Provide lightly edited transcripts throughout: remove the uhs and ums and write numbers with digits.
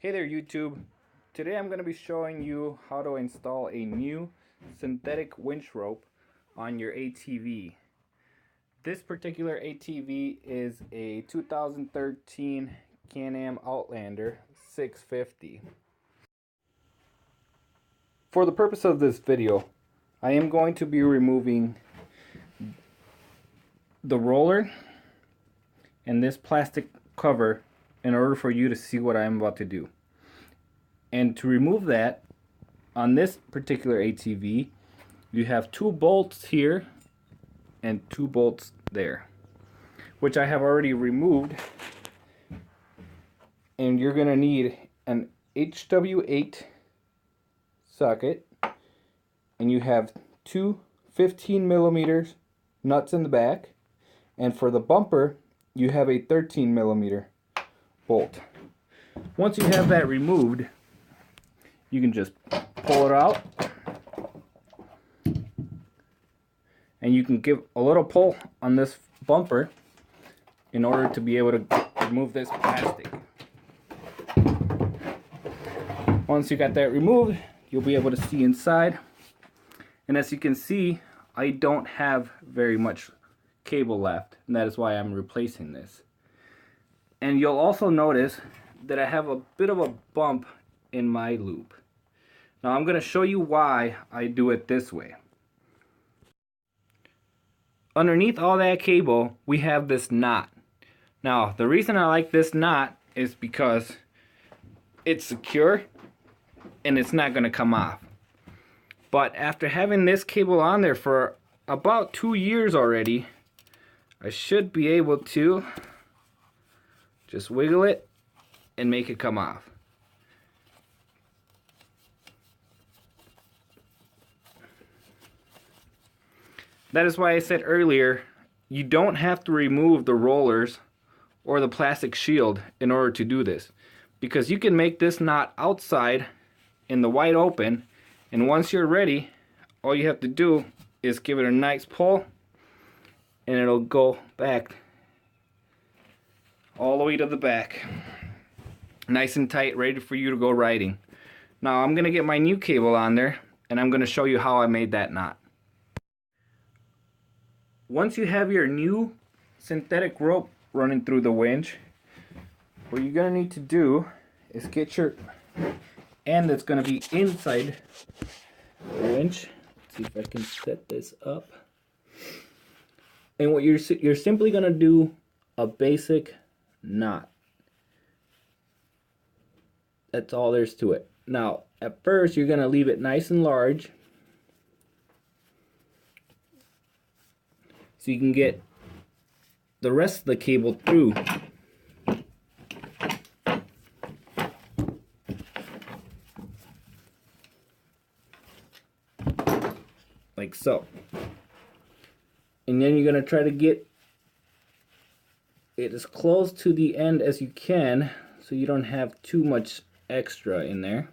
Hey there YouTube. Today I'm going to be showing you how to install a new synthetic winch rope on your ATV. This particular ATV is a 2013 Can-Am Outlander 650. For the purpose of this video, I am going to be removing the roller and this plastic cover in order for you to see what I am about to do. And to remove that, on this particular ATV, you have 2 bolts here and 2 bolts there, which I have already removed. And you're going to need an HW8 socket, and you have 2 15mm nuts in the back, and for the bumper you have a 13mm bolt. Once you have that removed, you can just pull it out, and you can give a little pull on this bumper in order to be able to remove this plastic. Once you got that removed, you'll be able to see inside, and as you can see, I don't have very much cable left, and that is why I'm replacing this. And you'll also notice that I have a bit of a bump in my loop. Now I'm going to show you why I do it this way. Underneath all that cable, we have this knot. Now the reason I like this knot is because it's secure and it's not going to come off. But after having this cable on there for about 2 years already, I should be able to just wiggle it and make it come off. That is why I said earlier, you don't have to remove the rollers or the plastic shield in order to do this, because you can make this knot outside in the wide open, and once you're ready, all you have to do is give it a nice pull and it'll go back all the way to the back, nice and tight, ready for you to go riding. Now I'm gonna get my new cable on there and I'm gonna show you how I made that knot. Once you have your new synthetic rope running through the winch, what you're gonna need to do is get your end that's gonna be inside the winch. Let's see if I can set this up. And what you're simply gonna do a basic knot. That's all there's to it. Now, at first, you're gonna leave it nice and large, so you can get the rest of the cable through. Like so. And then you're going to try to get it as close to the end as you can so you don't have too much extra in there.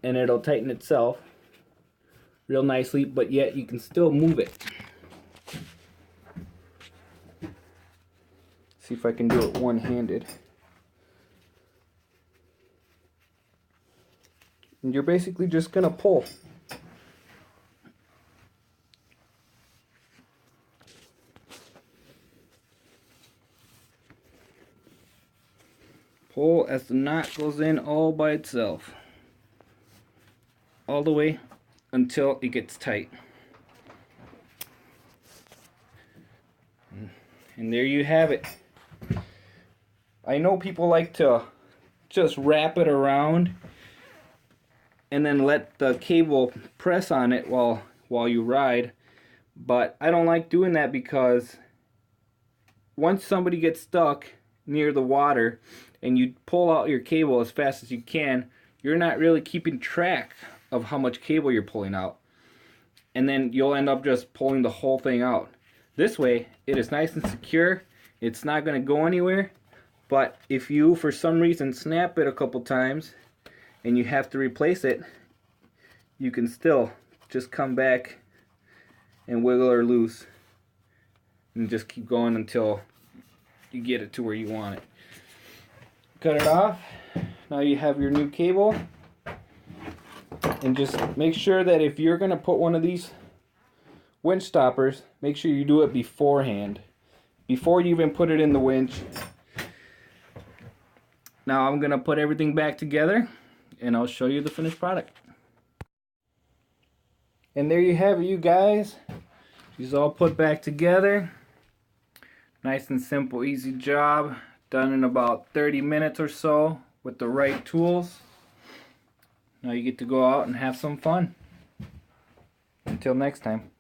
And it'll tighten itself real nicely, but yet you can still move it. See if I can do it one-handed. And you're basically just gonna pull. Pull as the knot goes in all by itself, all the way until it gets tight. And there you have it. I know people like to just wrap it around and then let the cable press on it while you ride, but I don't like doing that, because once somebody gets stuck near the water and you pull out your cable as fast as you can, you're not really keeping track of how much cable you're pulling out, and then you'll end up just pulling the whole thing out. This way it is nice and secure, it's not going to go anywhere, but if you for some reason snap it a couple times and you have to replace it, you can still just come back and wiggle her loose and just keep going until you get it to where you want it. cut it off. Now you have your new cable. And just make sure that if you're going to put one of these winch stoppers, make sure you do it beforehand. Before you even put it in the winch. Now I'm going to put everything back together and I'll show you the finished product. And there you have it, you guys. These all put back together. Nice and simple, easy job. Done in about 30 minutes or so with the right tools. Now you get to go out and have some fun. Until next time.